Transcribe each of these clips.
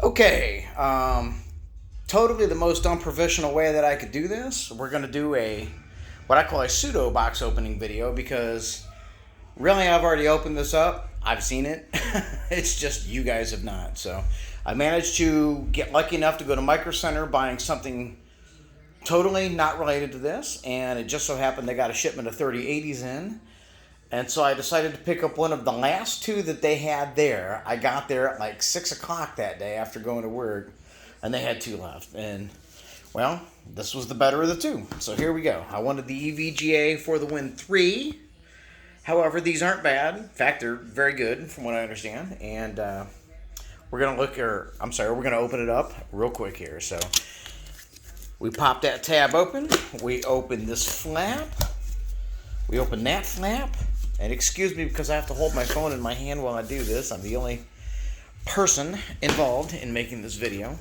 Okay, totally the most unprofessional way that I could do this. We're gonna do what I call a pseudo box opening video because really I've already opened this up. I've seen it. It's just you guys have not. So I managed to get lucky enough to go to Micro Center buying something totally not related to this, and it just so happened they got a shipment of 3080s in. And so I decided to pick up one of the last two that they had there. I got there at like 6 o'clock that day after going to work, and they had two left. And, well, this was the better of the two. So here we go. I wanted the EVGA for the Win 3. However, these aren't bad. In fact, they're very good from what I understand. And we're going to we're going to open it up real quick here. So we pop that tab open. We open this flap. We open that flap. And excuse me because I have to hold my phone in my hand while I do this. I'm the only person involved in making this video.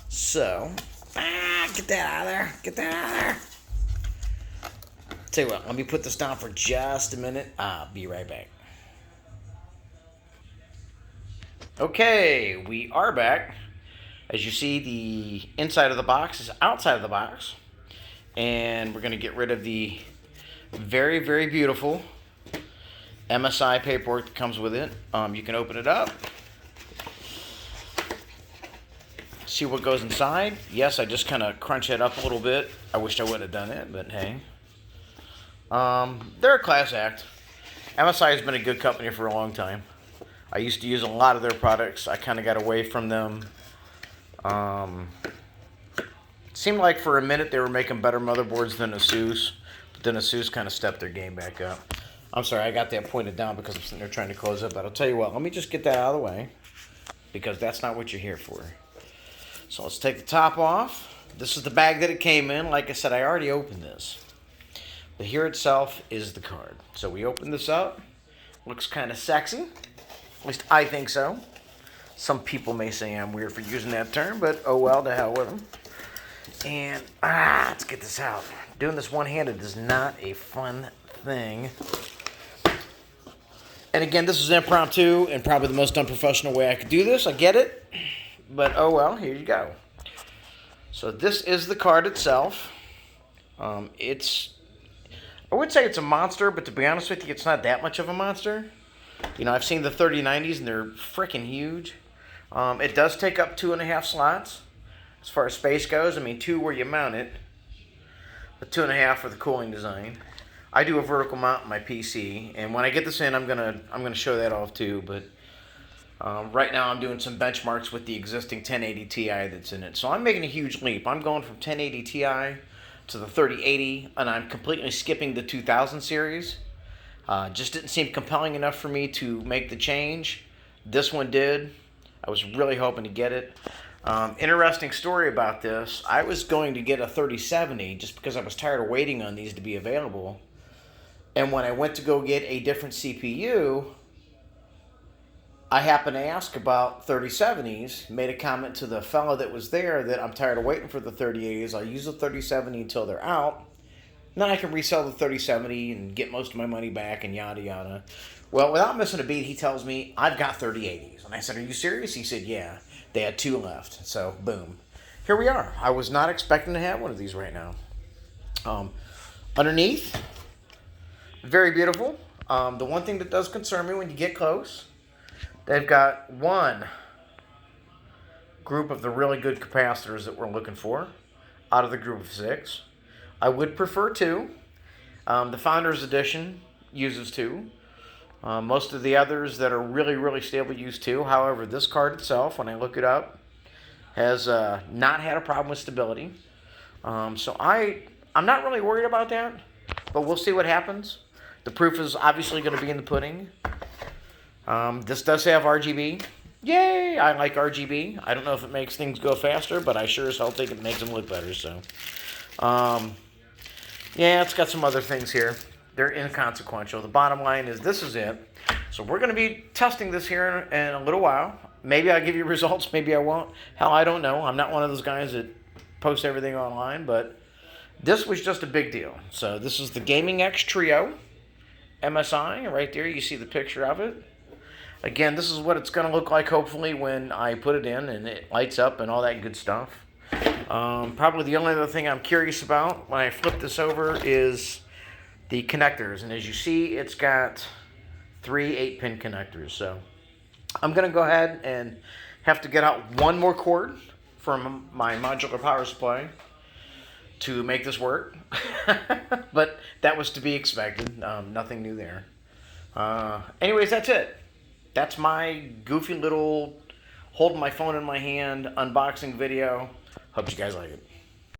So, get that out of there. Get that out of there. Tell you what, let me put this down for just a minute. I'll be right back. Okay, we are back. As you see, the inside of the box is outside of the box. And we're going to get rid of the very, very beautiful MSI paperwork that comes with it. You can open it up. See what goes inside. Yes, I just kind of crunch it up a little bit. I wish I would have done it, but hey. They're a class act. MSI has been a good company for a long time. I used to use a lot of their products. I kind of got away from them. Seemed like for a minute they were making better motherboards than ASUS. But then ASUS kind of stepped their game back up. I'm sorry, I got that pointed down because I'm sitting there trying to close it. But I'll tell you what, let me just get that out of the way because that's not what you're here for. So let's take the top off. This is the bag that it came in. Like I said, I already opened this. But here itself is the card. So we open this up. Looks kind of sexy. At least I think so. Some people may say I'm weird for using that term, but oh well, to hell with them. And, let's get this out. Doing this one-handed is not a fun thing. And again, this is impromptu and probably the most unprofessional way I could do this. I get it. But oh well, here you go. So this is the card itself. I would say it's a monster, but to be honest with you, it's not that much of a monster. You know, I've seen the 3090s and they're freaking huge. It does take up 2.5 slots. As far as space goes, I mean 2 where you mount it, but 2.5 for the cooling design. I do a vertical mount on my PC, and when I get this in, I'm gonna show that off too. But right now, I'm doing some benchmarks with the existing 1080 Ti that's in it. So I'm making a huge leap. I'm going from 1080 Ti to the 3080, and I'm completely skipping the 2000 series. Just didn't seem compelling enough for me to make the change. This one did. I was really hoping to get it. Interesting story about this. I was going to get a 3070 just because I was tired of waiting on these to be available. And when I went to go get a different CPU, I happened to ask about 3070s, made a comment to the fellow that was there that I'm tired of waiting for the 3080s. I'll use the 3070 until they're out. Then I can resell the 3070 and get most of my money back and yada yada. Well, without missing a beat, he tells me, I've got 3080s. And I said, are you serious? He said, yeah. They had 2 left. So, boom. Here we are. I was not expecting to have one of these right now. Underneath, very beautiful. The one thing that does concern me when you get close, they've got one group of the really good capacitors that we're looking for out of the group of 6. I would prefer 2. The Founders Edition uses 2. Most of the others that are really, really stable use 2. However, this card itself, when I look it up, has not had a problem with stability. So I'm not really worried about that, but we'll see what happens. The proof is obviously going to be in the pudding. This does have RGB. Yay! I like RGB. I don't know if it makes things go faster, but I sure as hell think it makes them look better. So, yeah, it's got some other things here. They're inconsequential. The bottom line is this is it. So we're going to be testing this here in a little while. Maybe I'll give you results. Maybe I won't. Hell, I don't know. I'm not one of those guys that post everything online, but this was just a big deal. So this is the Gaming X Trio MSI. Right there, you see the picture of it. Again, this is what it's going to look like hopefully when I put it in and it lights up and all that good stuff. Probably the only other thing I'm curious about when I flip this over is the connectors. And as you see, it's got 3 8-pin connectors. So I'm going to go ahead and have to get out one more cord from my modular power supply to make this work. But that was to be expected. Nothing new there. Anyways, that's it. That's my goofy little holding my phone in my hand unboxing video. Hope you guys like it.